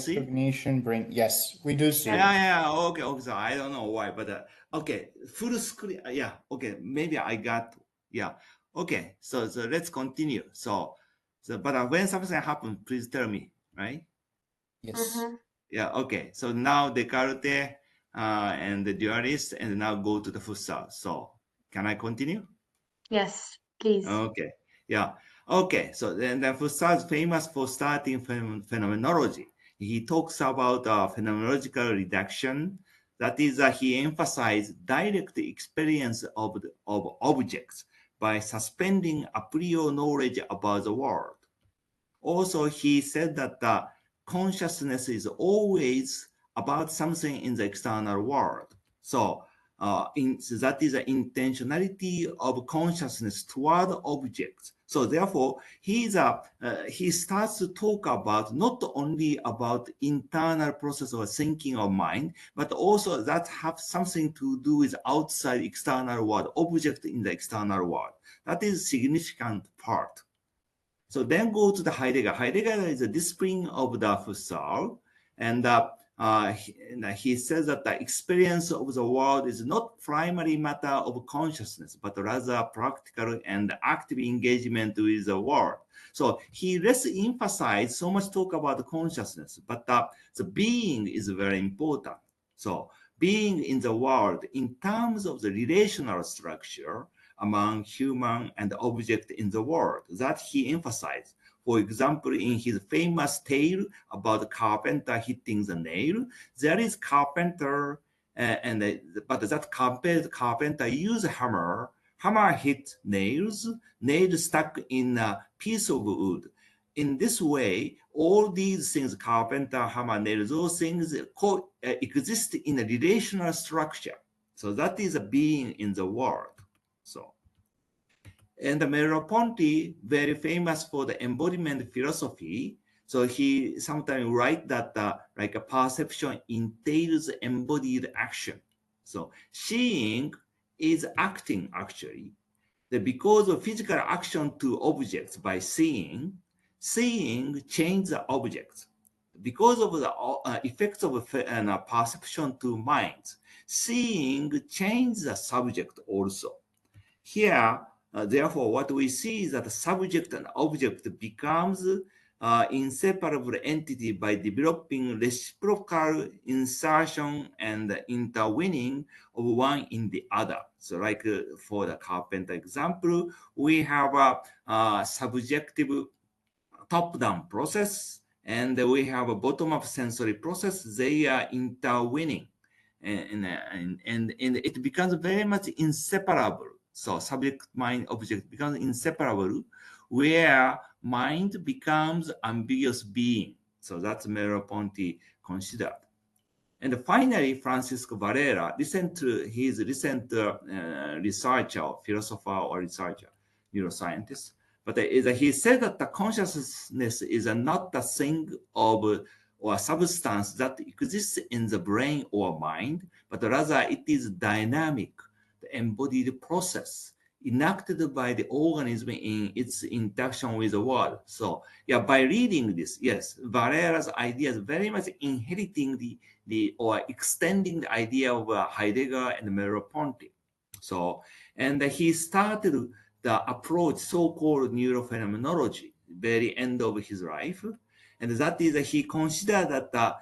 see? Cognition, brain. Yes, we do see. Yeah. Okay. So I don't know why, but okay, full screen. Yeah. Okay. Maybe I got. Yeah. Okay. So let's continue. But when something happens, please tell me. Right? Yes. Yeah. Okay. So now Descartes and the dualist, and now go to the Husserl. So can I continue? Yes, please. Okay. Yeah. Okay. So then Husserl is famous for starting phenomenology. He talks about phenomenological reduction. That is, he emphasized direct experience of objects by suspending a priori knowledge about the world. Also, he said that consciousness is always about something in the external world. So that is the intentionality of consciousness toward objects. So therefore, he starts to talk about not only about internal process of thinking of mind, but also that have something to do with outside external world, object in the external world. That is significant part. So then go to the Heidegger. Heidegger is a discipline of the Husserl, and he says that the experience of the world is not primary matter of consciousness, but rather practical and active engagement with the world. So he less emphasized so much talk about the consciousness, but the being is very important. So being in the world in terms of the relational structure among human and object in the world that he emphasized. For example, in his famous tale about the carpenter hitting the nail, there is carpenter, but that carpenter use hammer hit nails stuck in a piece of wood. In this way, all these things, carpenter, hammer, nail, those things exist in a relational structure. So that is a being in the world. So, and Merleau-Ponty, very famous for the embodiment philosophy. So he sometimes write that like a perception entails embodied action. So seeing is acting actually. Because of physical action to objects by seeing changes the objects. Because of the effects of perception to minds, seeing changes the subject also. Here, therefore, what we see is that the subject and object becomes inseparable entity by developing reciprocal insertion and intervening of one in the other. So like for the carpenter example, we have a subjective top-down process, and we have a bottom-up sensory process. They are intervening, and it becomes very much inseparable. So subject, mind, object becomes inseparable, where mind becomes ambiguous being. So that's Merleau-Ponty considered. And finally, Francisco Varela, listen to his recent researcher, philosopher or researcher, neuroscientist. But he said that the consciousness is not a thing of or substance that exists in the brain or mind, but rather it is dynamic, the embodied process enacted by the organism in its interaction with the world. So yeah, by reading this, yes, Varela's idea is very much inheriting or extending the idea of Heidegger and Merleau-Ponty. So, and he started the approach so-called neurophenomenology, very end of his life. And that is he considered that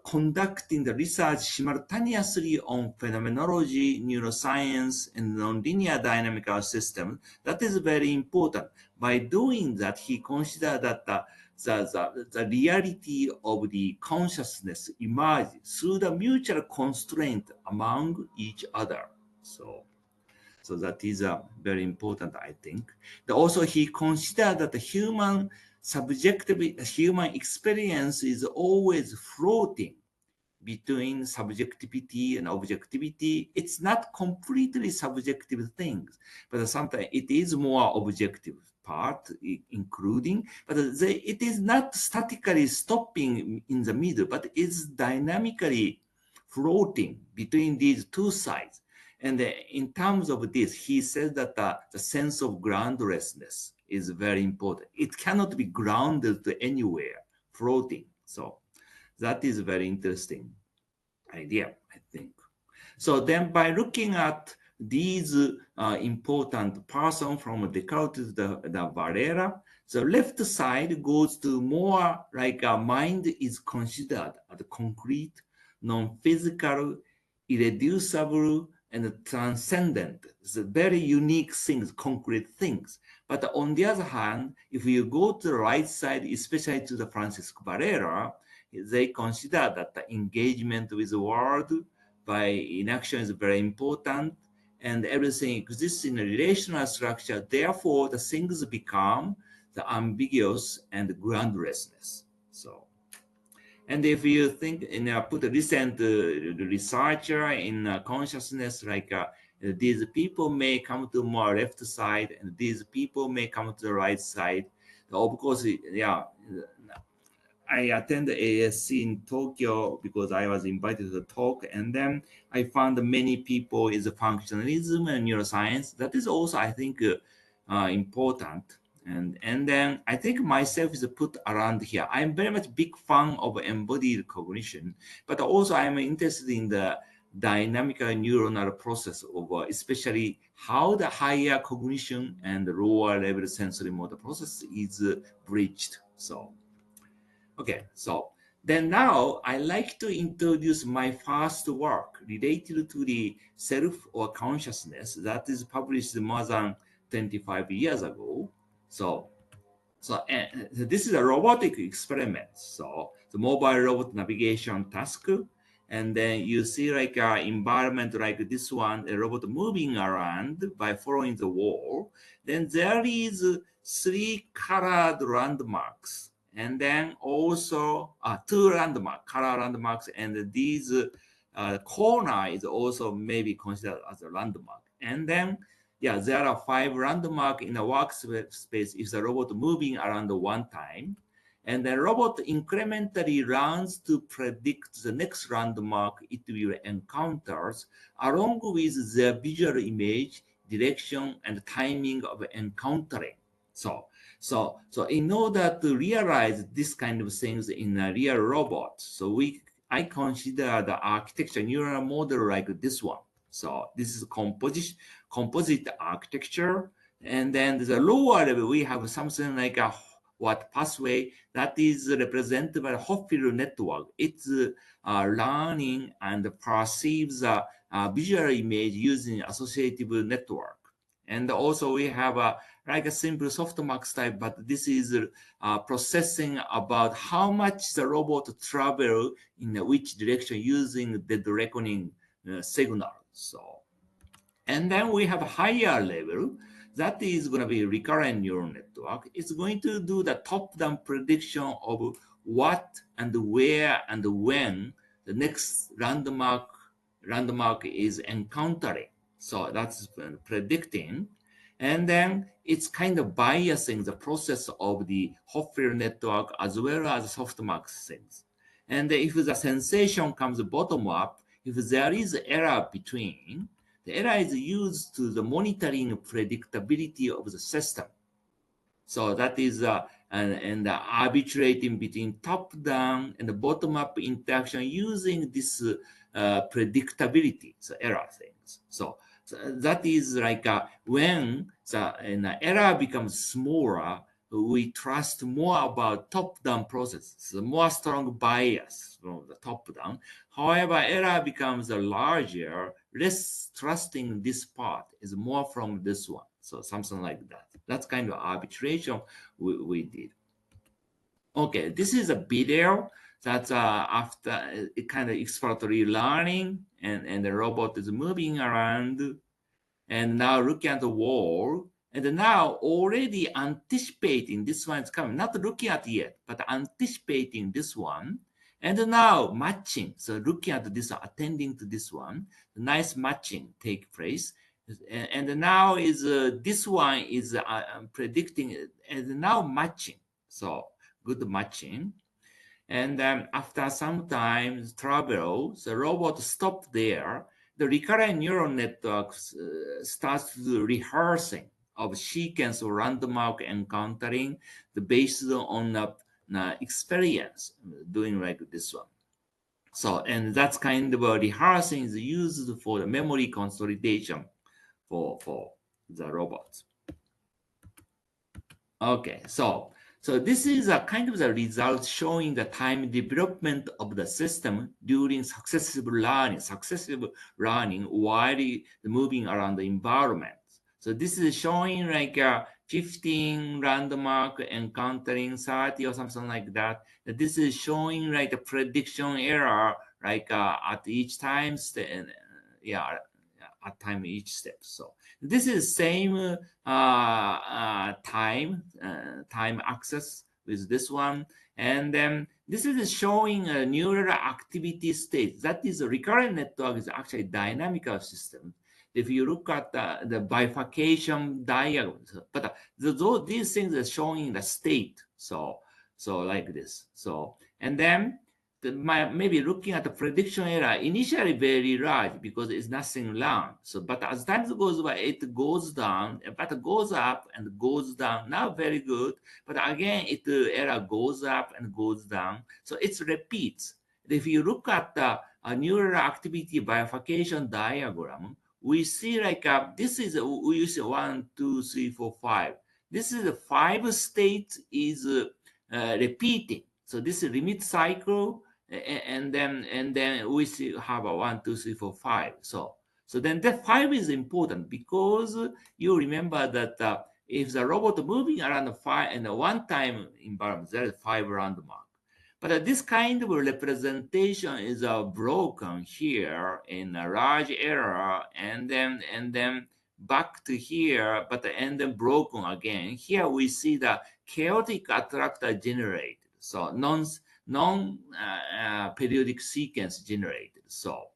conducting the research simultaneously on phenomenology, neuroscience, and nonlinear dynamical systems, that is very important. By doing that, he considered that the reality of the consciousness emerges through the mutual constraint among each other. So that is very important, I think. Also, he considered that the human experience is always floating between subjectivity and objectivity. It's not completely subjective things, but sometimes it is more objective part, including, but it is not statically stopping in the middle, but it's dynamically floating between these two sides. And in terms of this, he says that the sense of groundlessness is very important. It cannot be grounded to anywhere, floating. So That is a very interesting idea, I think. So then by looking at these important person from Descartes to the Valera, the left side goes to more like a mind is considered as concrete, non-physical, irreducible, and transcendent. It's very unique things, concrete things. But on the other hand, if you go to the right side, especially to the Francisco Valera, they consider that the engagement with the world by inaction is very important, and everything exists in a relational structure. Therefore, the things become the ambiguous and groundlessness. So, and if you think put a recent researcher in consciousness, like these people may come to more left side, and these people may come to the right side. Of course, yeah. I attended ASC in Tokyo because I was invited to talk, and then I found many people is functionalism and neuroscience. That is also, I think, important. And then I think myself is put around here. I'm very much big fan of embodied cognition, but also I'm interested in the dynamical neuronal process of especially how the higher cognition and the lower level sensory motor process is bridged. So. Okay, so then now I like to introduce my first work related to the self or consciousness that is published more than 25 years ago. So this is a robotic experiment. So the mobile robot navigation task, and then you see like an environment like this one, a robot moving around by following the wall. Then there is 3 colored landmarks, and then also 2 color landmarks, and these corner is also maybe considered as a landmark. And then yeah, there are 5 landmarks in a workspace if the robot moving around one time. And the robot incrementally runs to predict the next landmark it will encounter, along with the visual image, direction, and timing of encountering. So in order to realize this kind of things in a real robot, I consider the architecture neural model like this one. So this is composite architecture. And then the lower level, we have something like a pathway that is represented by a Hopfield network. It's learning and perceives a visual image using associative network. And also we have like a simple softmax type, but this is processing about how much the robot travel in which direction using the reckoning signal. So, and then we have a higher level that is going to be recurrent neural network. It's going to do the top-down prediction of what and where and when the next landmark is encountering. So that's predicting. And then it's kind of biasing the process of the Hopfield network as well as softmax things. And if the sensation comes bottom up, if there is error between, the error is used to the monitoring predictability of the system. So that is and arbitrating between top-down and the bottom-up interaction using this predictability, so error things. So that is like when the error becomes smaller, we trust more about top-down process, so more strong bias from the top-down. However, error becomes larger, less trusting this part is more from this one. So something like that. That's kind of arbitration we did. Okay, this is a video that's after kind of exploratory learning, and the robot is moving around, and now looking at the wall, and now already anticipating this one is coming, not looking at it yet, but anticipating this one, and now matching. So looking at this, attending to this one, nice matching take place. And now is this one is predicting and now matching. So good matching. And after some time travel, the robot stopped there. The recurrent neural network starts to rehearsing of sequence of landmark encountering based on experience doing like this one. So, and that's kind of a rehearsing is used for the memory consolidation for the robots. Okay, so this is a kind of the result showing the time development of the system during successive learning while moving around the environment. So this is showing like 15 landmark encountering 30 or something like that. This is showing like the prediction error like at each time, at time each step. So this is same time access with this one, and then this is showing a neural activity state. That is a recurrent network is actually dynamical system. If you look at the bifurcation diagrams, but these things are showing the state. So like this. So and then maybe looking at the prediction error initially very large because it's nothing learned. So, but as time goes by, it goes down, but it goes up and goes down. Now very good, but again, error goes up and goes down. So it repeats. If you look at the neural activity bifurcation diagram, we see like this is we use 1, 2, 3, 4, 5. This is the 5 state is repeating. So this is limit cycle. And then we have a 1, 2, 3, 4, 5. So then the 5 is important because you remember that if the robot moving around the 5 and the one-time environment, there is 5 landmark. But this kind of representation is broken here in a large error, and then back to here, and then broken again. Here we see the chaotic attractor generated. So non-periodic sequence generated. So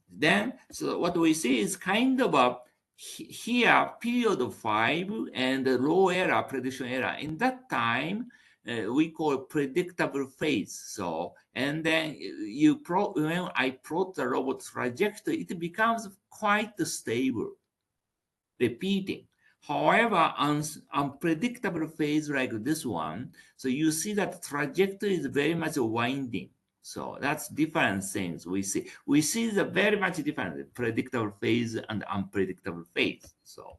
then what we see is kind of a here period 5 and the low error prediction error. In that time, we call predictable phase. So and then when I plot the robot trajectory, it becomes quite stable, repeating. However, unpredictable phase like this one, so you see that trajectory is very much winding. So that's different things we see. We see the very much different predictable phase and unpredictable phase. So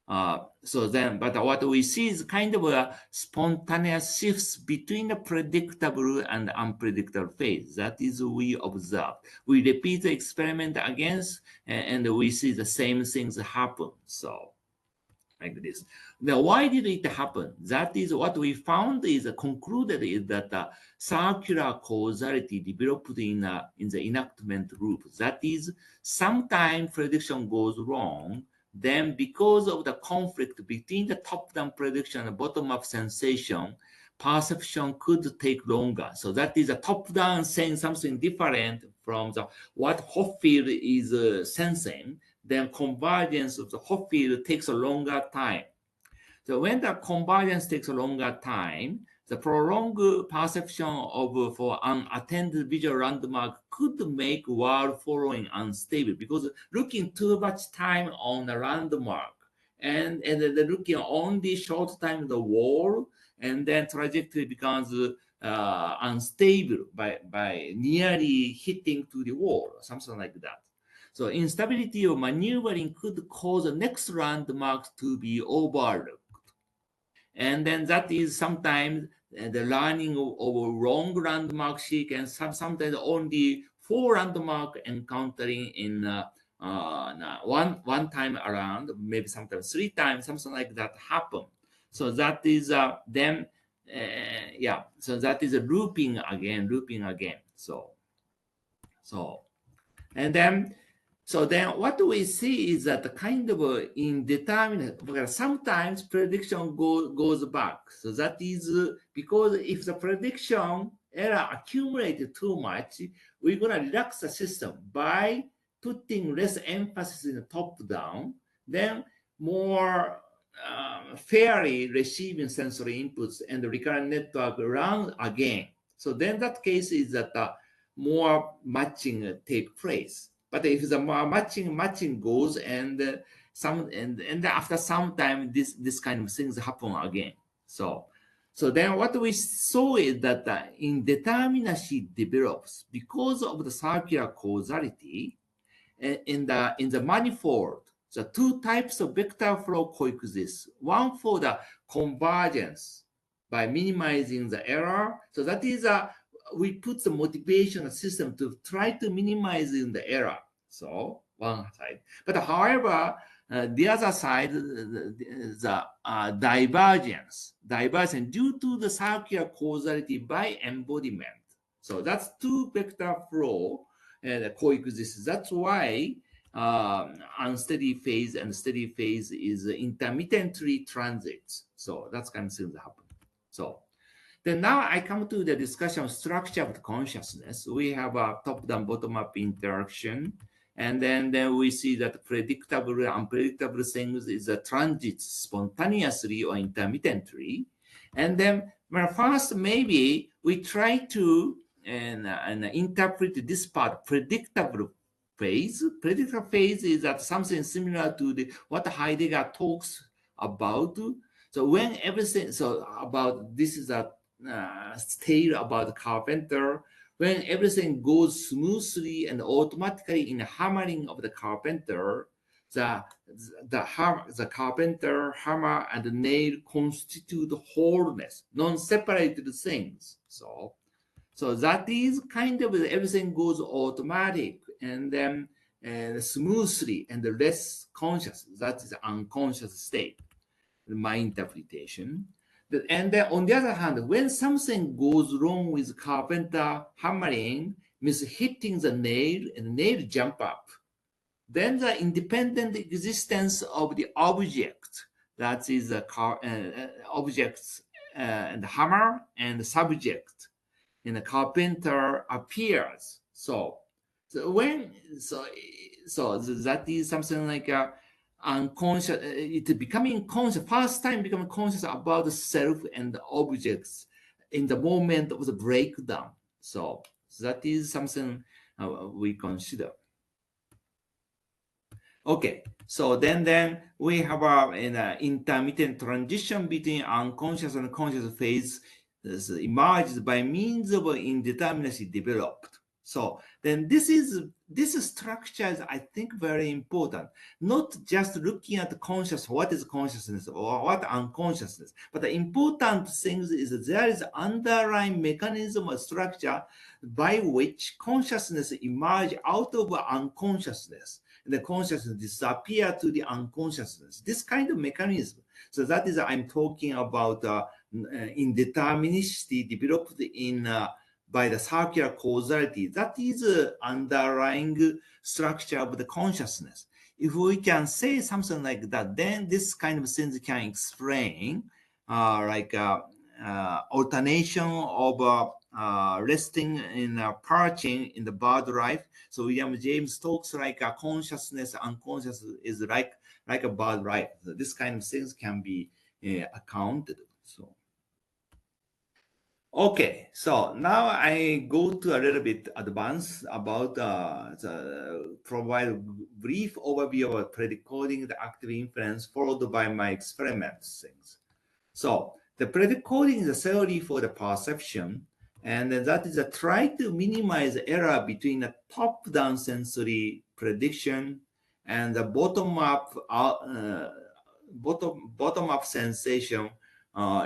but what we see is kind of a spontaneous shifts between the predictable and unpredictable phase. That is we observe. We repeat the experiment again, and we see the same things happen. So like this. Now, why did it happen? That is what we found is concluded is that circular causality developed in the enactment loop. That is, sometimes prediction goes wrong. Then because of the conflict between the top-down prediction and bottom-up sensation, perception could take longer. So that is a top-down saying something different from what Hopfield is sensing. Then convergence of the Hopfield takes a longer time. So when the convergence takes a longer time, the prolonged perception of for unattended visual landmark could make world following unstable because looking too much time on the landmark and then looking only short time the wall, and then trajectory becomes unstable by nearly hitting to the wall, something like that. So instability of maneuvering could cause the next landmark to be overlooked. And then that is sometimes the learning of wrong landmark sequence, sometimes only 4 landmark encountering in one time around, maybe sometimes 3 times, something like that happen. So that is so that is a looping again. So and then what we see is that the kind of indeterminate, because sometimes prediction goes back. So that is because if the prediction error accumulated too much, we're going to relax the system by putting less emphasis in the top down, then more fairly receiving sensory inputs and the recurrent network run again. So then that case is that more matching take place. But if the matching goes and after some time this kind of things happen again. So So then what we saw is that indeterminacy develops because of the circular causality in the manifold. The two types of vector flow coexist. One for the convergence by minimizing the error. So that is we put the motivation system to try to minimize the error. So one side. But however, the other side, the divergence due to the circular causality by embodiment. So that's two vector flow coexist. That's why unsteady phase and steady phase is intermittently transits. So that's kind of things that happen. So then now I come to the discussion of structure of the consciousness. We have a top-down, bottom-up interaction. And then we see that predictable and unpredictable things is a transit spontaneously or intermittently. And then first, maybe we try to and interpret this part, predictable phase. Predictable phase is that something similar to what Heidegger talks about. So when everything, so about this is a tale about the carpenter. When everything goes smoothly and automatically in the hammering of the carpenter, the carpenter, hammer, and the nail constitute wholeness, non-separated things. So that is kind of everything goes automatic and then smoothly and less conscious. That is the unconscious state, my interpretation. And then on the other hand, when something goes wrong with carpenter hammering, means hitting the nail and the nail jump up, then the independent existence of the object, that is the objects and the hammer and the subject in the carpenter appears. So that is something like a unconscious, it becoming conscious, first time becoming conscious about the self and the objects in the moment of the breakdown. So that is something we consider. Okay, so then we have an intermittent transition between unconscious and conscious phase emerges by means of indeterminacy developed. So then this structure is, I think, very important. Not just looking at the conscious, what is consciousness or what unconsciousness, but the important thing is that there is underlying mechanism or structure by which consciousness emerge out of unconsciousness. And the consciousness disappear to the unconsciousness. This kind of mechanism. So that is I'm talking about indeterminacy developed in by the circular causality. That is underlying structure of the consciousness. If we can say something like that, then this kind of things can explain alternation of resting in perching in the bird life. So William James talks like a consciousness, unconscious is like a bird life. So this kind of things can be accounted. So okay, so now I go to a little bit advanced about provide a brief overview of predicoding the active inference followed by my experiments things. So the predicoding is a theory for the perception, and that is a try to minimize error between the top-down sensory prediction and the bottom-up sensation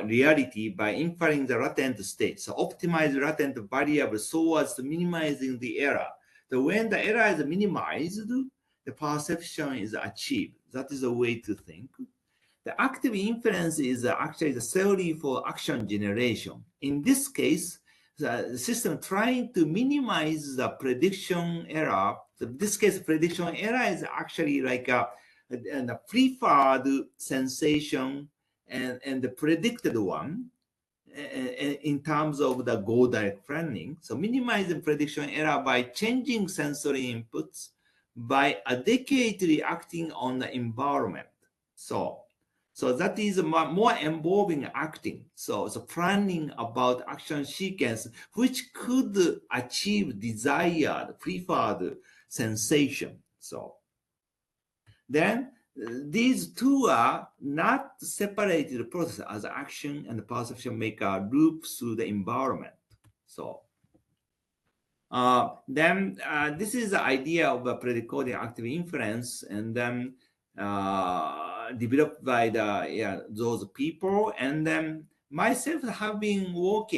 reality by inferring the latent state. So optimize latent variable so as to minimizing the error. So when the error is minimized, the perception is achieved. That is a way to think. The active inference is actually the theory for action generation. In this case, the system trying to minimize the prediction error. So in this case, prediction error is actually like a preferred sensation and the predicted one in terms of the goal direct planning. So minimizing prediction error by changing sensory inputs by adequately acting on the environment. So that is more involving acting. So planning about action sequence, which could achieve desired, preferred sensation. So then these two are not separated process as action and perception make a loop through the environment. So then this is the idea of a predicoding active inference, and then developed by those people, and then myself have been worked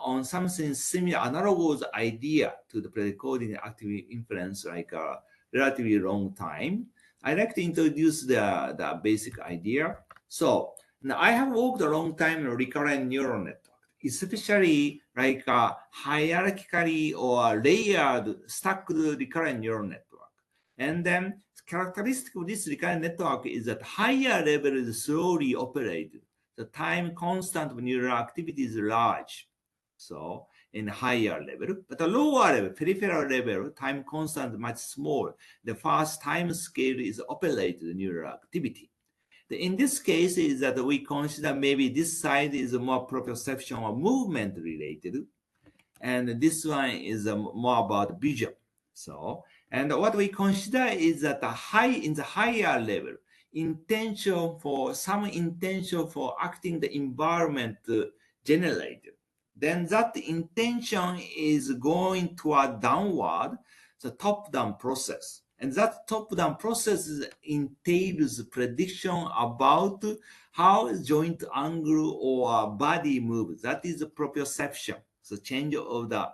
on something similar, analogous idea to the predicoding active inference, like a relatively long time. I'd like to introduce the basic idea. So now I have worked a long time on recurrent neural network, especially like a hierarchically or layered stacked recurrent neural network. And then characteristic of this recurrent network is that higher level is slowly operated. The time constant of neural activity is large. So in higher level, but the lower level, peripheral level, time constant much small. The fast time scale is operated neural activity. In this case is that we consider maybe this side is more proprioception or movement related, and this one is more about vision. So, and what we consider is that in the higher level, intention for acting the environment generated. Then that intention is going toward downward, the top-down process. And that top-down process entails prediction about how joint angle or body moves. That is the proprioception, the change of the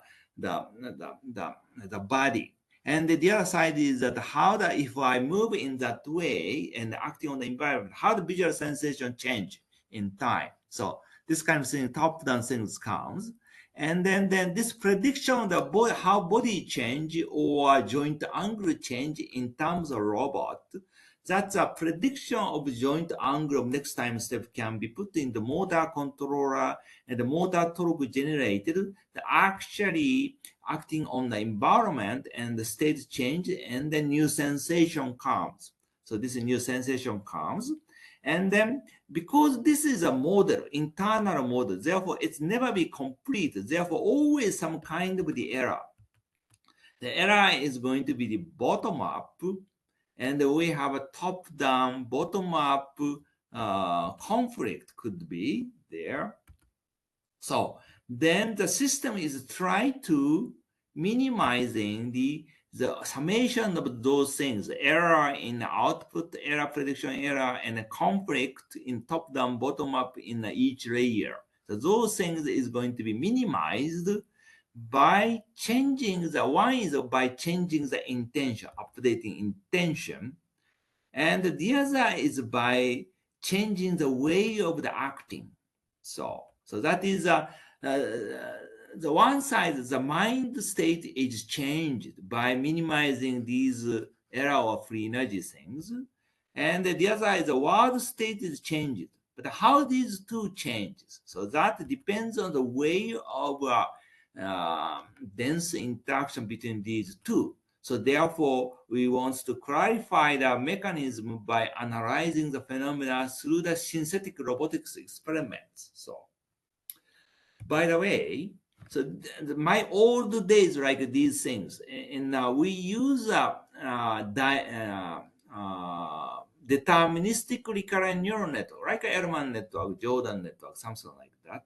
body. And the other side is that if I move in that way and acting on the environment, how the visual sensation change in time. So this kind of thing, top-down things counts. And then this prediction of the body, how body change or joint angle change in terms of robot, that's a prediction of joint angle of next time step can be put in the motor controller, and the motor torque generated actually acting on the environment and the state change, and then new sensation comes. So this new sensation comes. And then because this is a model, internal model, therefore it's never be complete. Therefore, always some kind of the error. The error is going to be the bottom up, and we have a top down, bottom up conflict could be there. So then the system is trying to minimizing the summation of those things, error in output, error prediction error, and a conflict in top-down, bottom-up in each layer. So those things is going to be minimized by changing by changing the intention, updating intention, and the other is by changing the way of the acting. So that is the one side, the mind state is changed by minimizing these error or free energy things. And the other side, the world state is changed. But how these two changes? So that depends on the way of dense interaction between these two. So therefore, we want to clarify the mechanism by analyzing the phenomena through the synthetic robotics experiments. So, by the way, so my old days like these things, and we use deterministic recurrent neural network, like Elman network, Jordan network, something like that.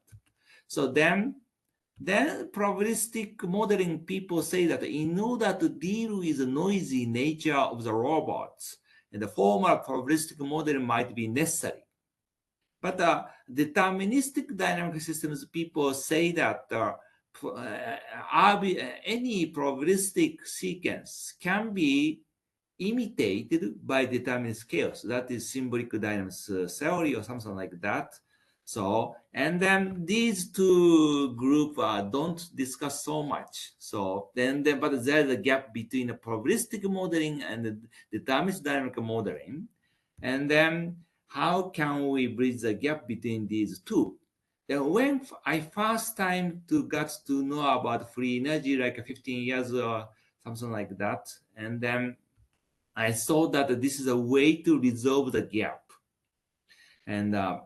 So then probabilistic modeling people say that in order to deal with the noisy nature of the robots, and the formal probabilistic modeling might be necessary. But deterministic dynamic systems people say that any probabilistic sequence can be imitated by deterministic chaos. That is symbolic dynamics theory or something like that. So, and then these two groups don't discuss so much. So but there's a gap between the probabilistic modeling and the deterministic dynamic modeling. And then how can we bridge the gap between these two? Then when I first time got to know about free energy, like 15 years or something like that, and then I saw that this is a way to resolve the gap. And I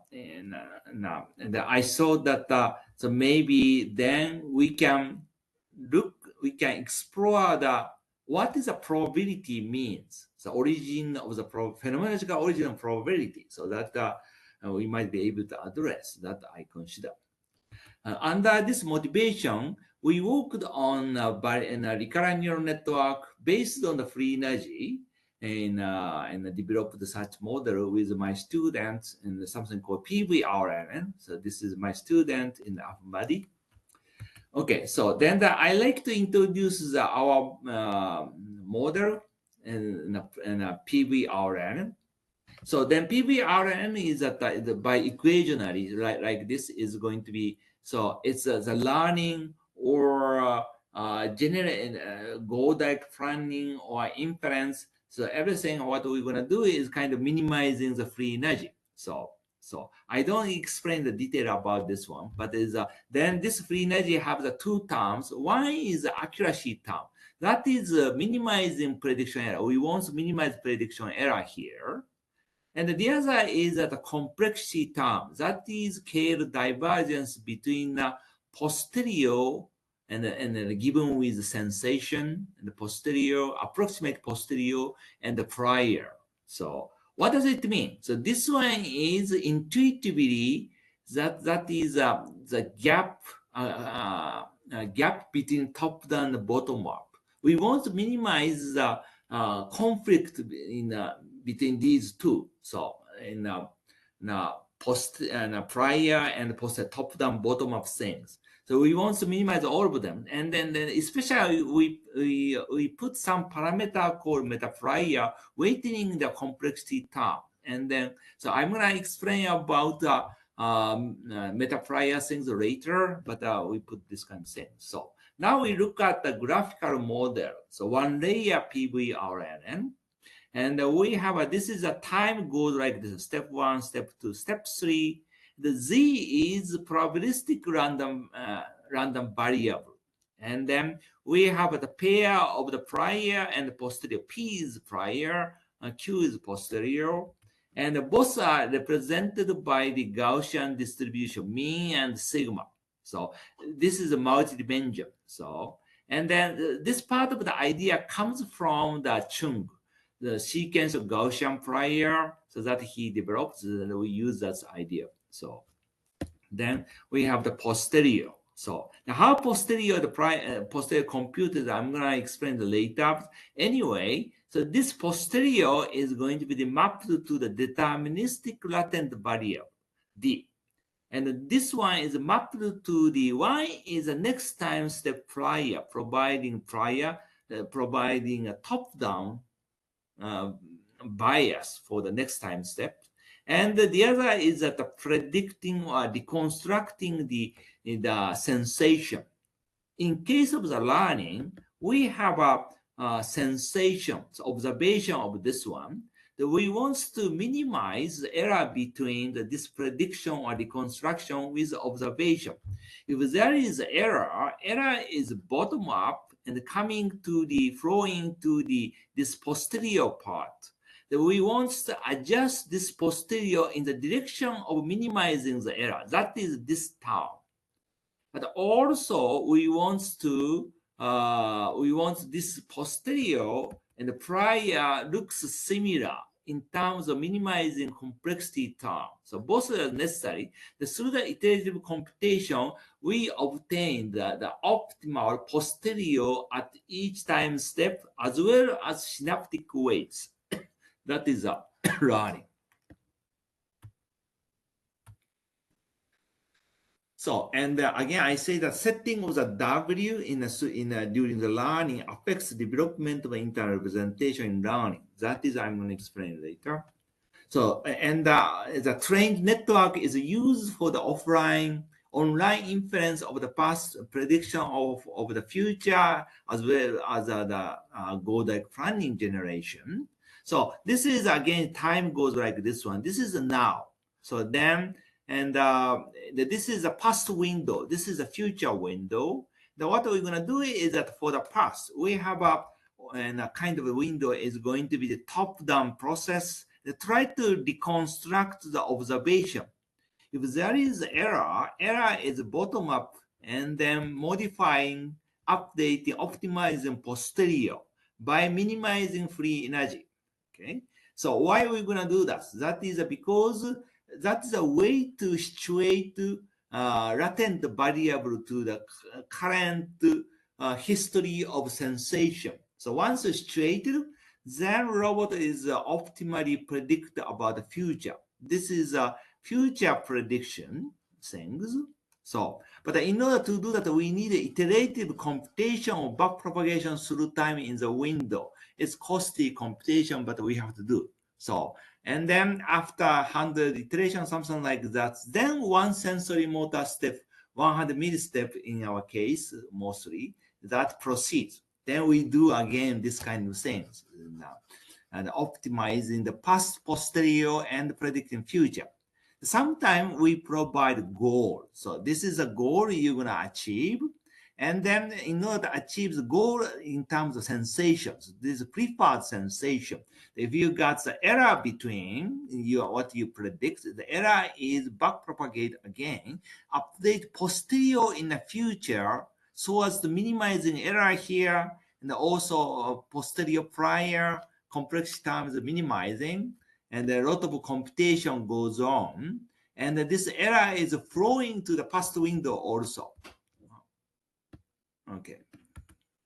saw that so maybe then we can explore what is a probability means. the origin of the phenomenological origin of probability, so that we might be able to address that, I consider. Under this motivation, we worked on a recurrent neural network based on the free energy, and developed such model with my students in something called PVRNN. So this is my student in Ahmadi. Okay, so then I like to introduce our model in a PVRN. So then PVRN is that by equationally, like this is going to be, so it's the learning or goal-like planning or inference. So everything what we're going to do is kind of minimizing the free energy. So I don't explain the detail about this one, but then this free energy has the two terms. One is the accuracy term. That is minimizing prediction error. We want to minimize prediction error here. And the other is the complexity term. That is scale divergence between the posterior and given with sensation, and the posterior, approximate posterior, and the prior. So what does it mean? So this one is intuitively that is the gap gap between top down and bottom up. We want to minimize the conflict between these two. So in post and prior and post top down bottom up things. So we want to minimize all of them, and then especially we put some parameter called meta prior weighting the complexity term, and then so I'm gonna explain about meta prior things later, but we put this kind of thing. So now we look at the graphical model. So one layer PVRNN. And we have this is a time goes like this: step 1, step 2, step 3. The Z is probabilistic random variable, and then we have the pair of the prior and the posterior. P is prior, Q is posterior, and both are represented by the Gaussian distribution, mean and sigma. So this is a multi-dimension. So and then this part of the idea comes from the Chung, the sequence of Gaussian prior, so that he developed, and we use that idea. So then we have the posterior. So now how posterior posterior computed, I'm gonna explain later. Anyway, so this posterior is going to be mapped to the deterministic latent variable D, and this one is mapped to the Y is the next time step prior, providing a top-down bias for the next time step. And the other is that predicting or deconstructing the sensation. In case of the learning, we have a sensation, observation of this one, that we want to minimize the error between this prediction or deconstruction with observation. If there is error is bottom up and coming to the flowing to this posterior part. That we want to adjust this posterior in the direction of minimizing the error. That is this term. But also we want this posterior and the prior looks similar in terms of minimizing complexity term. So both are necessary. Through the iterative computation, we obtain the optimal posterior at each time step as well as synaptic weights. That is learning. So, and again, I say that setting of the W during the learning affects the development of interrepresentation in learning. That is, I'm going to explain later. So, and the trained network is used for the online inference of the past, prediction of the future, as well as the goal-like planning generation. So this is, again, time goes like this one. This is now. So then, and this is a past window. This is a future window. Now what we're going to do is that for the past, we have a kind of a window is going to be the top-down process. They try to deconstruct the observation. If there is error is bottom-up, and then modifying, updating, optimizing posterior by minimizing free energy. Okay, so why are we going to do that? That is because that is a way to situate latent variable to the current history of sensation. So once situated, then robot is optimally predict about the future. This is a future prediction things. So, but in order to do that, we need iterative computation of backpropagation through time in the window. It's costly computation, but we have to do. So, and then after 100 iterations, something like that, then one sensory motor step, 100 millistep in our case, mostly, that proceeds. Then we do again this kind of things now, and optimizing the past, posterior, and predicting future. Sometimes we provide goal. So this is a goal you're going to achieve. And then in order to achieve the goal in terms of sensations, this is preferred sensation. If you got the error between what you predict, the error is backpropagate again, update posterior in the future so as to minimizing error here, and also posterior prior complexity terms minimizing, and a lot of computation goes on, and this error is flowing to the past window also. Okay,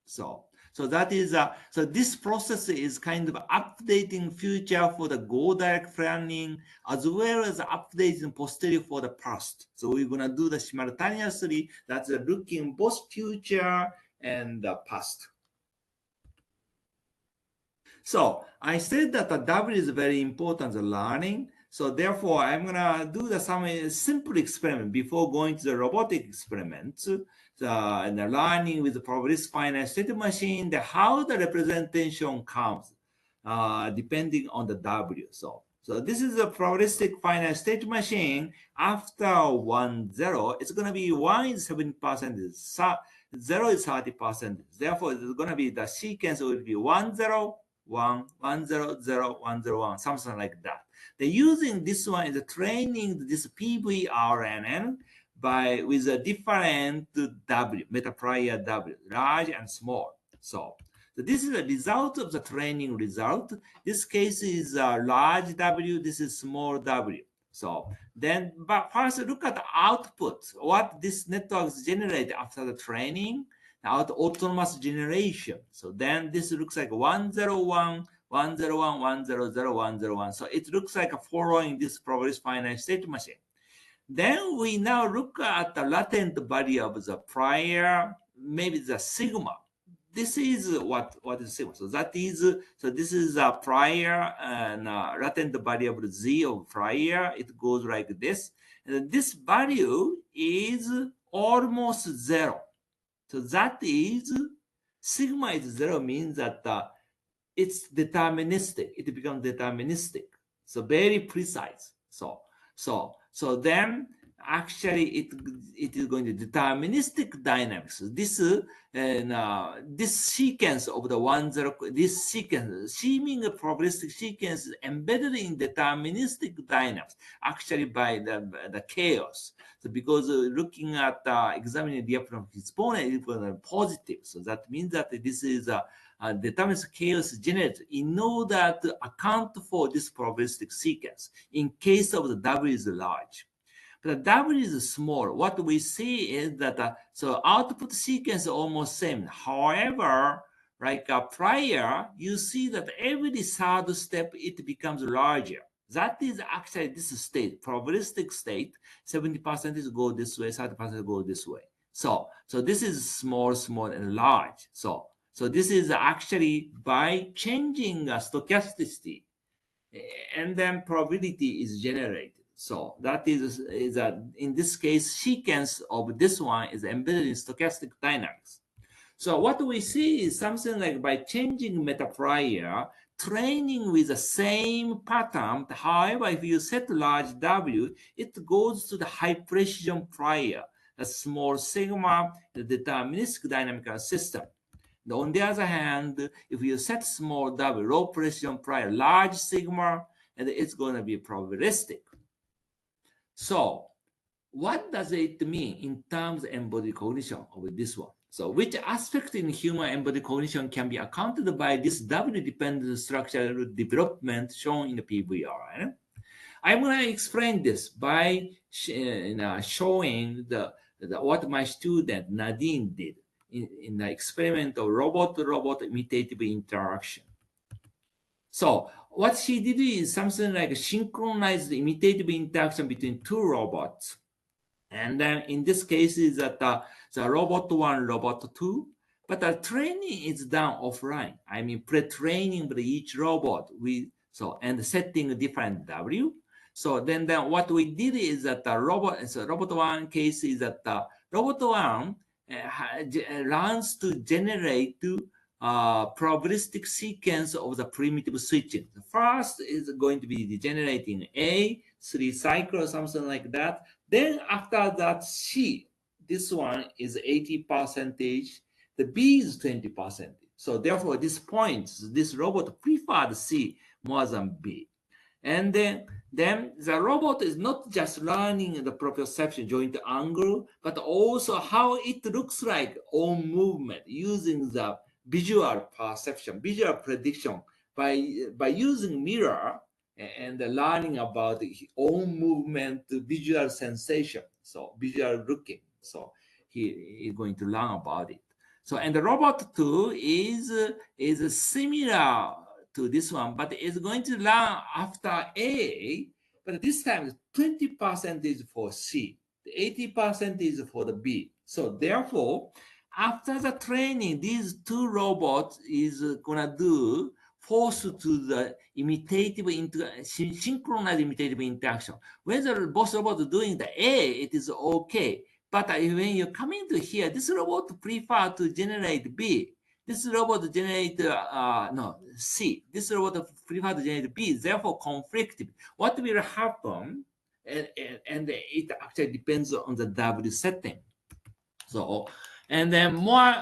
so that is so this process is kind of updating future for the goal direct planning as well as updating posterior for the past. So we're gonna do the simultaneously. That's looking both future and the past. So I said that the W is very important in learning. So therefore, I'm gonna do some simple experiment before going to the robotic experiments. And the learning with the probabilistic finite state machine, how the representation comes, depending on the W. So this is a probabilistic finite state machine. After 1, 0, it's gonna be 1 is 70%, 0 is 30%. Therefore, it's gonna be the sequence will be 1, 0, 1, 1, 0, 0, 1, 0, 1, something like that. They're using this one is training this PVRNN with a different W, meta prior W, large and small. So this is the result of the training result. This case is a large W, this is small W. So then, but first look at the output, what this networks generate after the training. Out autonomous generation. So then this looks like 101, 101, 100, 101. So it looks like following this probabilistic finite state machine. Then we now look at the latent value of the prior, maybe the sigma. This is what is sigma. So that is, so this is a prior and latent variable Z of prior. It goes like this. And this value is almost 0. So that is, sigma is 0 means that it's deterministic. It becomes deterministic. So very precise. So then actually it is going to deterministic dynamics. This this sequence of the 1, 0, this sequence, seeming probabilistic sequence is embedded in deterministic dynamics, actually by the chaos. So because looking at examining the Diaphragm exponent, it was positive. So that means that this is a deterministic chaos generated in order to account for this probabilistic sequence in case of the W is large. But the W is small. What we see is that so output sequence is almost same. However, like prior, you see that every third step it becomes larger. That is actually this state, probabilistic state. 70% is go this way, 30% go this way. So this is small, small, and large. So this is actually by changing stochasticity, and then probability is generated. So that is in this case, sequence of this one is embedded in stochastic dynamics. So what we see is something like by changing meta prior, training with the same pattern. However, if you set large W, it goes to the high precision prior, a small sigma, the deterministic dynamical system. On the other hand, if you set small W, low precision prior, large sigma, and it's going to be probabilistic. So what does it mean in terms of embodied cognition of this one? So which aspect in human embodied cognition can be accounted by this W-dependent structural development shown in the PVR? Right? I'm going to explain this by showing what my student Nadine did in the experiment of robot-robot imitative interaction. So what she did is something like a synchronized imitative interaction between two robots. And then in this case is that the robot 1, robot 2, but the training is done offline. I mean, pre-training with each robot and setting a different W. So then what we did is that the robot 1 case is that the robot 1 learns to generate probabilistic sequence of the primitive switching. The first is going to be generating A, 3 cycles, something like that. Then after that, C, this one is 80%, the B is 20%. So therefore, this robot preferred C more than B. And then the robot is not just learning the proprioception joint angle, but also how it looks like on movement using the visual perception, visual prediction by using mirror and learning about the own movement, visual sensation, so visual looking. So he is going to learn about it. So and the robot 2 is similar to this one, but it's going to learn after A, but this time 20% is for C, 80% is for the B. So therefore, after the training, these two robots is gonna do force to the synchronized imitative interaction. Whether both robots doing the A, it is okay. But when you come into here, this robot prefer to generate B. This robot generate C. This robot prefer to generate B. Therefore, conflicted. What will happen? And it actually depends on the W setting. So, and then more,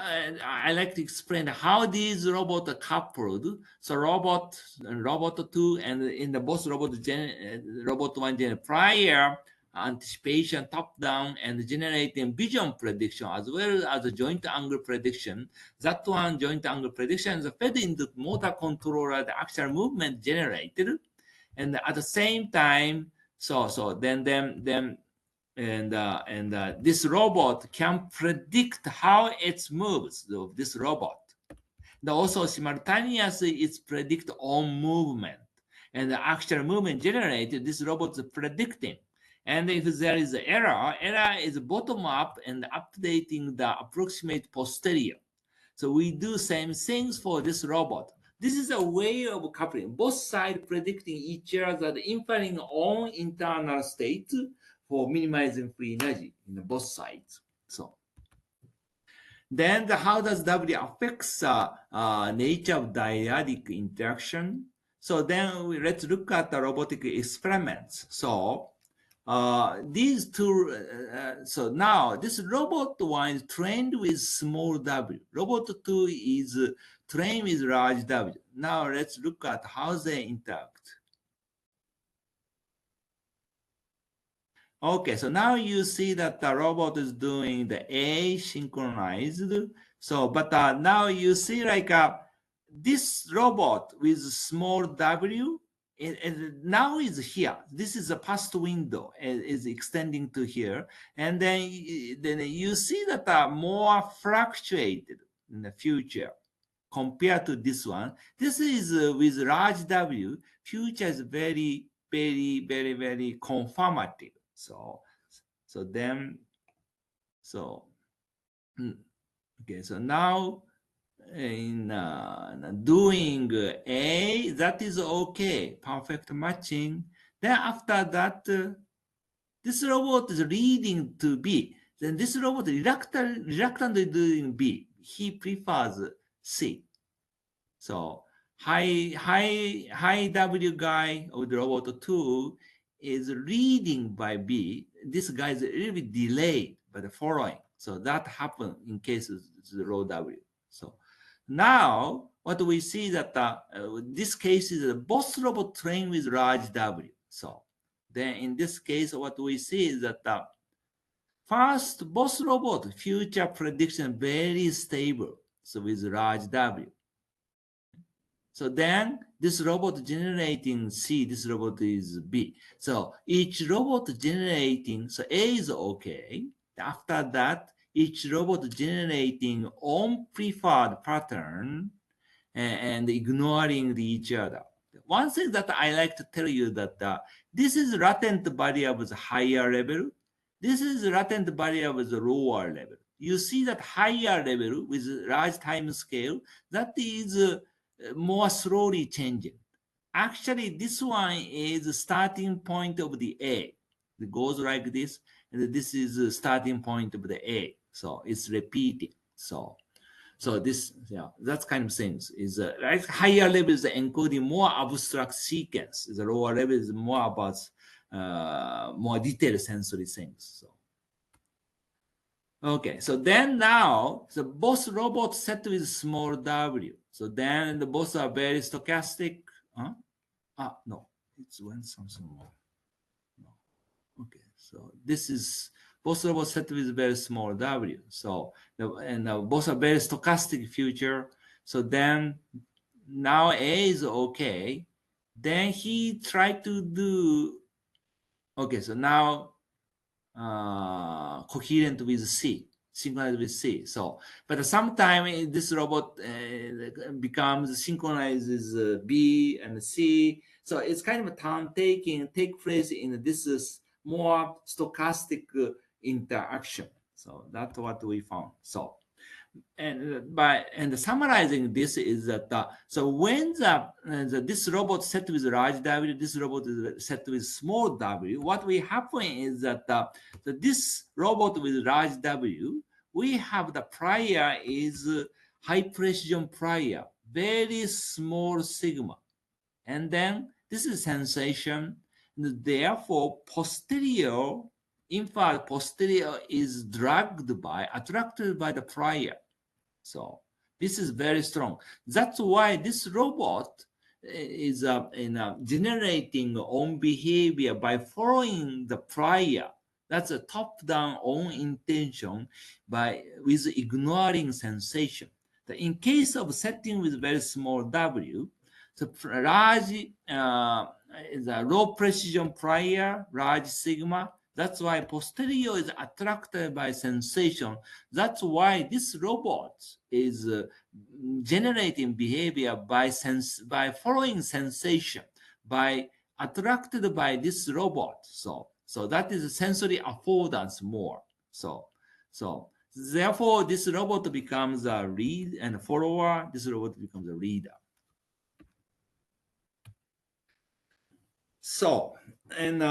I like to explain how these robots are coupled. So robot 2 and in the both robot 1 prior anticipation top down and generating vision prediction as well as a joint angle prediction. That one joint angle prediction is fed into motor controller, the actual movement generated, and at the same time, this robot can predict how it moves. This robot, and also simultaneously it's predict own movement, and the actual movement generated. This robot is predicting. And if there is an error is bottom up and updating the approximate posterior. So we do same things for this robot. This is a way of coupling, both sides predicting each other, inferring own internal state for minimizing free energy in both sides. So then how does W affects nature of dyadic interaction? So then let's look at the robotic experiments. So these two, so now this robot 1 is trained with small W. Robot 2 is trained with large W. Now let's look at how they interact. Okay, so now you see that the robot is doing the A synchronized. So, but now you see like this robot with small W, and now is here. This is a past window, is extending to here, and then you see that more fluctuated in the future compared to this one. This is with large W. Future is very, very, very, very conformative. Okay. So now in doing A, that is okay, perfect matching. Then after that, this robot is reading to B. Then this robot reluctantly doing B. He prefers C. So high W guy of the robot 2 is reading by B. This guy is a little bit delayed by the following. So that happened in cases the low W. So now what we see that this case is both robot trained with large W. So then in this case, what we see is that first, both robot future prediction very stable, so with large W. So then this robot generating C, this robot is B. So each robot generating, so A is okay. After that, each robot generating own preferred pattern and ignoring each other. One thing that I like to tell you that this is latent variables higher level. This is latent variables lower level. You see that higher level with large time scale, that is more slowly changing. Actually, this one is the starting point of the A. It goes like this, and this is the starting point of the A. So it's repeating. So this, yeah, that kind of things is like higher level is encoding more abstract sequence. The lower level is more about more detailed sensory things. So. Okay, so then now, the both robots set with small w. So then the both are very stochastic. Huh? No, it's when something more. No. Okay, so this is both robots set with very small w. So both are very stochastic future. So then now A is okay. Then he tried to do. Okay, so now coherent with C, synchronized with C. So, but sometimes this robot becomes synchronizes B and C. So it's kind of take place in this more stochastic interaction. So that's what we found. So, and summarizing this is that so when this robot set with large W, this robot is set with small W, what will happen is that this robot with large W, we have the prior is high precision prior, very small sigma, and then this is sensation, and therefore posterior, infrared posterior is attracted by the prior. So this is very strong. That's why this robot is generating own behavior by following the prior. That's a top-down own intention with ignoring sensation. In case of setting with very small W, the large is a low precision prior, large sigma. That's why posterior is attracted by sensation. That's why this robot is generating behavior by following sensation, by attracted by this robot. So that is sensory affordance more. So therefore, this robot becomes a lead and follower. This robot becomes a leader. So, and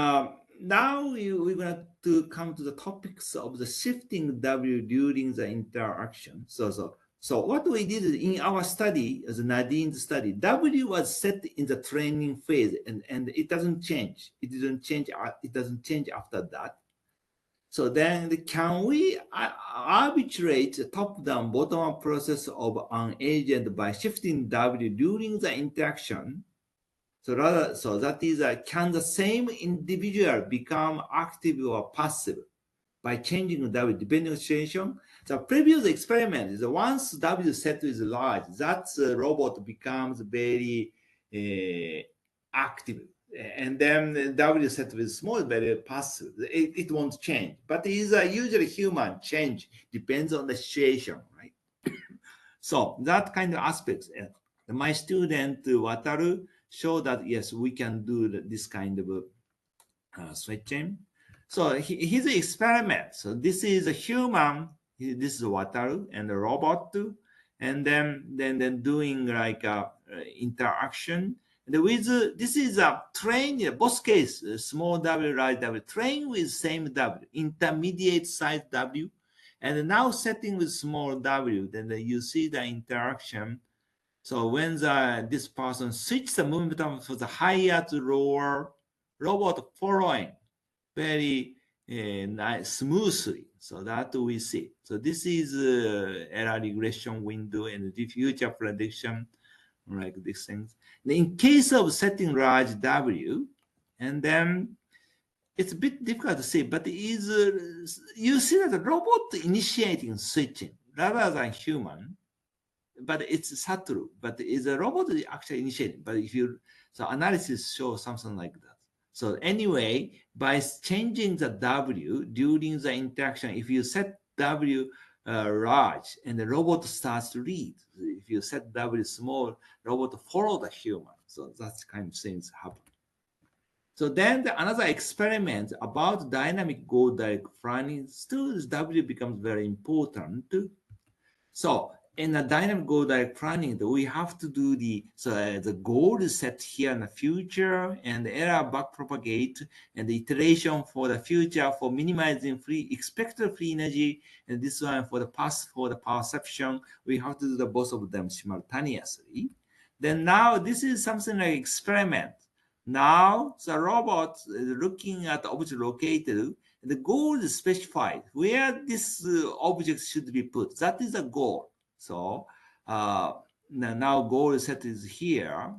now we're going to come to the topics of the shifting W during the interaction. So what we did in our study, as Nadine's study, W was set in the training phase, and it doesn't change. It doesn't change after that. So then can we arbitrate the top-down, bottom-up process of an agent by shifting W during the interaction? So that is, can the same individual become active or passive by changing W depending on situation? The previous experiment is once W set is large, that robot becomes very active. And then W set with small, very passive. It won't change. But it is usually human change, depends on the situation, right? So that kind of aspects. My student, Wataru, show that, yes, we can do this kind of switching. So his experiment. So this is a human, this is Wataru, and a robot, and then doing like interaction. And with this is a train, both case, small W, large W, train with same W, intermediate size W, and now setting with small W, then you see the interaction. So when this person switches the movement for the higher to lower, robot following very nice, smoothly. So that we see. So this is error regression window and the future prediction, like these things. In case of setting large W, and then it's a bit difficult to say, but is you see that the robot initiating switching rather than human, but it's subtle. But is a robot actually initiating? But if you so analysis shows something like that. So anyway, by changing the W during the interaction, if you set W large and the robot starts to read, if you set W small, robot follow the human. So that's kind of things happen. So then another experiment about dynamic goal direct planning, still W becomes very important. So in the dynamic goal direct planning, we have to do the goal is set here in the future and the error back propagate and the iteration for the future for minimizing expected free energy, and this one for the past for the perception. We have to do the both of them simultaneously. Then now this is something like experiment. Now the robot is looking at the object located. The goal is specified where this object should be put. That is the goal. So now goal set is here.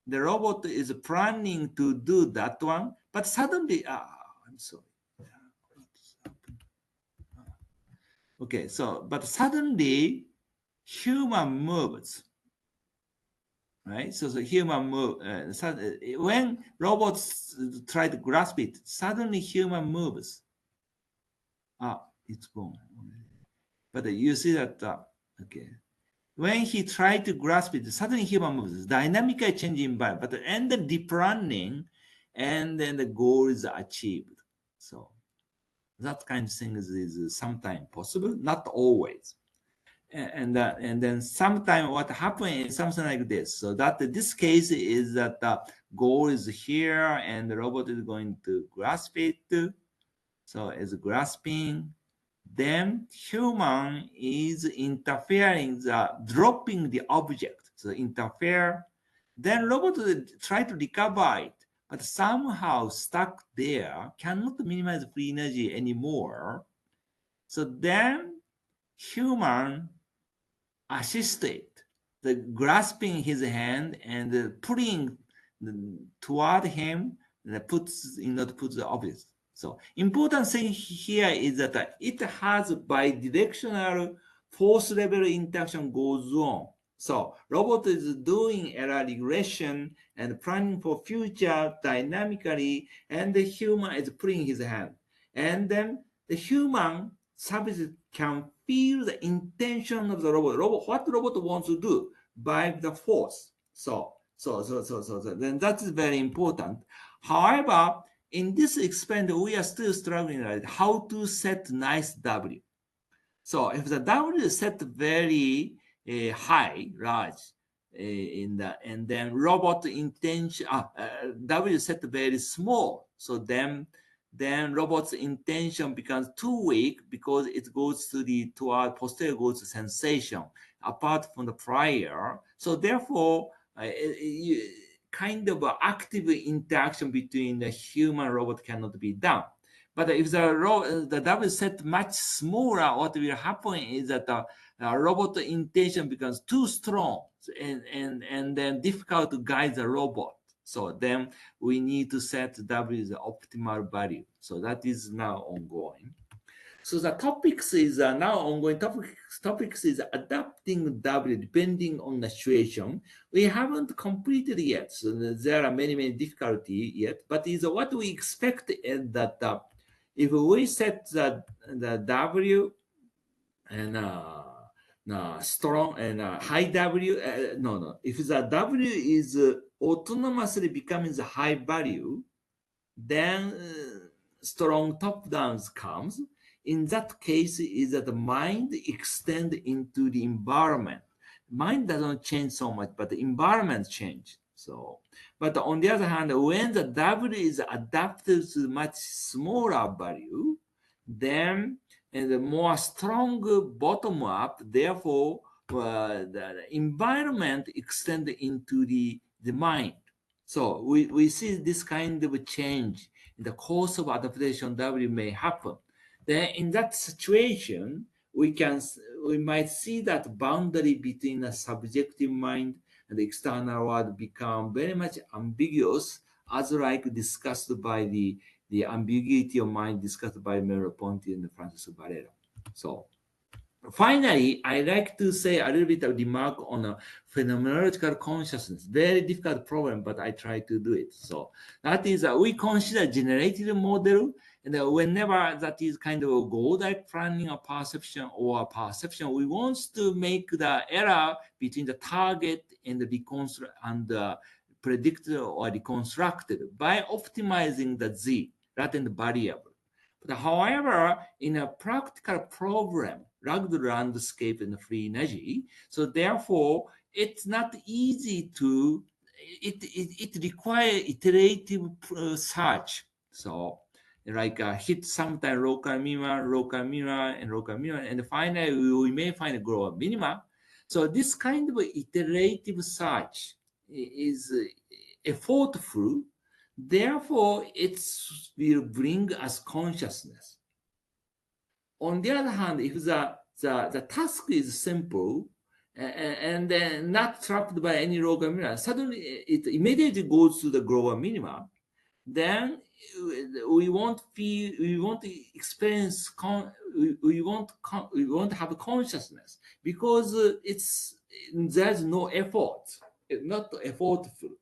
The robot is planning to do that one, but suddenly, I'm sorry. Okay, so but suddenly human moves. Right, so the human move. When robots try to grasp it, suddenly human moves. It's gone. But you see that, okay. When he tried to grasp it, suddenly human moves. Dynamically changing environment, but end the deep learning, and then the goal is achieved. So that kind of thing is sometimes possible, not always. And then sometimes what happens is something like this. So that this case is that the goal is here and the robot is going to grasp it. So it's grasping. Then human is interfering, dropping the object. So interfere. Then robot will try to recover it, but somehow stuck there, cannot minimize free energy anymore. So then human assisted the grasping his hand and pulling toward him, puts in order to put the object. So important thing here is that it has bidirectional force level interaction goes on. So robot is doing error regression and planning for future dynamically, and the human is putting his hand. And then the human subject can feel the intention of the robot. What the robot wants to do by the force. So then that is very important. However, in this experiment, we are still struggling with how to set nice W. So if the W is set very high, large, and then robot intention, W is set very small. So then robot's intention becomes too weak because it goes to toward posterior goes to sensation apart from the prior. So therefore, kind of an active interaction between the human robot cannot be done. But if the W set much smaller, what will happen is that the robot intention becomes too strong and then difficult to guide the robot. So then we need to set W as the optimal value. So that is now ongoing. So the topics is now ongoing. Topics is adapting W depending on the situation. We haven't completed yet. So there are many difficulties yet. But is what we expect is that if we set the W and strong and high W, if the W is autonomously becoming the high value, then strong top downs comes. In that case, is that the mind extend into the environment. Mind doesn't change so much, but the environment change. So, but on the other hand, when the W is adapted to much smaller value, then and the more strong bottom up, therefore the environment extend into the mind. So we see this kind of a change in the course of adaptation W may happen. Then in that situation, we might see that boundary between the subjective mind and the external world become very much ambiguous, as like discussed by the the ambiguity of mind discussed by Merleau-Ponty and Francis Varela. So finally, I like to say a little bit of remark on a phenomenological consciousness. Very difficult problem, but I try to do it. So that is, we consider generative model, and whenever that is kind of a goal-like planning or perception, we want to make the error between the target and the predicted or reconstructed by optimizing the z, latent variable. But however, in a practical problem, rugged landscape and free energy, so therefore it's not easy to, it requires iterative search. So like hit sometime local minima, and finally we may find a global minima. So this kind of iterative search is effortful. Therefore, it will bring us consciousness. On the other hand, if the task is simple and then not trapped by any local minima, suddenly it immediately goes to the global minima, then we won't experience, we won't have consciousness because there's no effort, not effortful.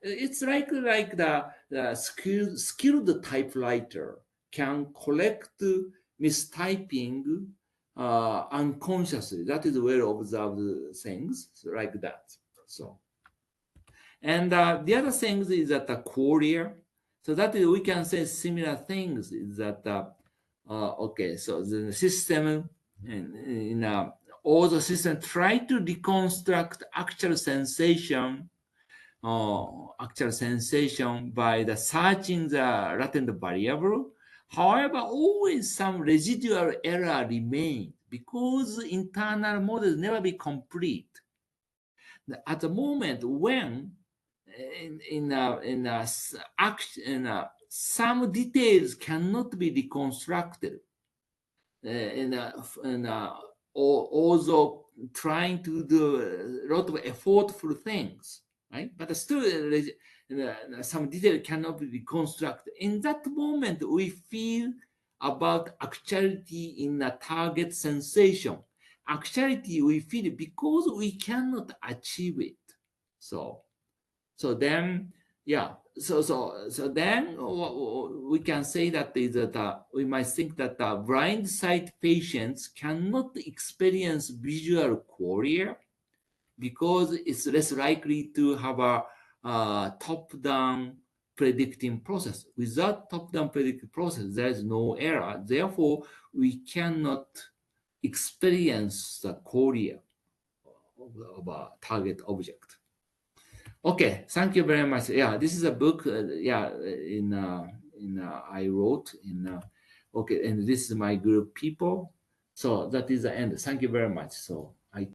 It's like the skilled typewriter can correct mistyping unconsciously. That is well observed things like that. So, and the other things is that the courier. So that is, we can say similar things. Is that okay? So the system in all the system try to reconstruct actual sensation by the searching the latent variable. However, always some residual error remain because internal models never be complete. At the moment when some details cannot be reconstructed, also trying to do a lot of effortful things, right? But still, some detail cannot be reconstructed. In that moment, we feel about actuality in a target sensation. Actuality we feel because we cannot achieve it. So then, yeah. So then we can say that is that we might think that blind sight patients cannot experience visual qualia because it's less likely to have a top-down predicting process. Without top-down predicting process, there is no error. Therefore, we cannot experience the qualia of a target object. Okay, thank you very much. Yeah, this is a book. I wrote in. Okay, and this is my group people. So that is the end. Thank you very much. So.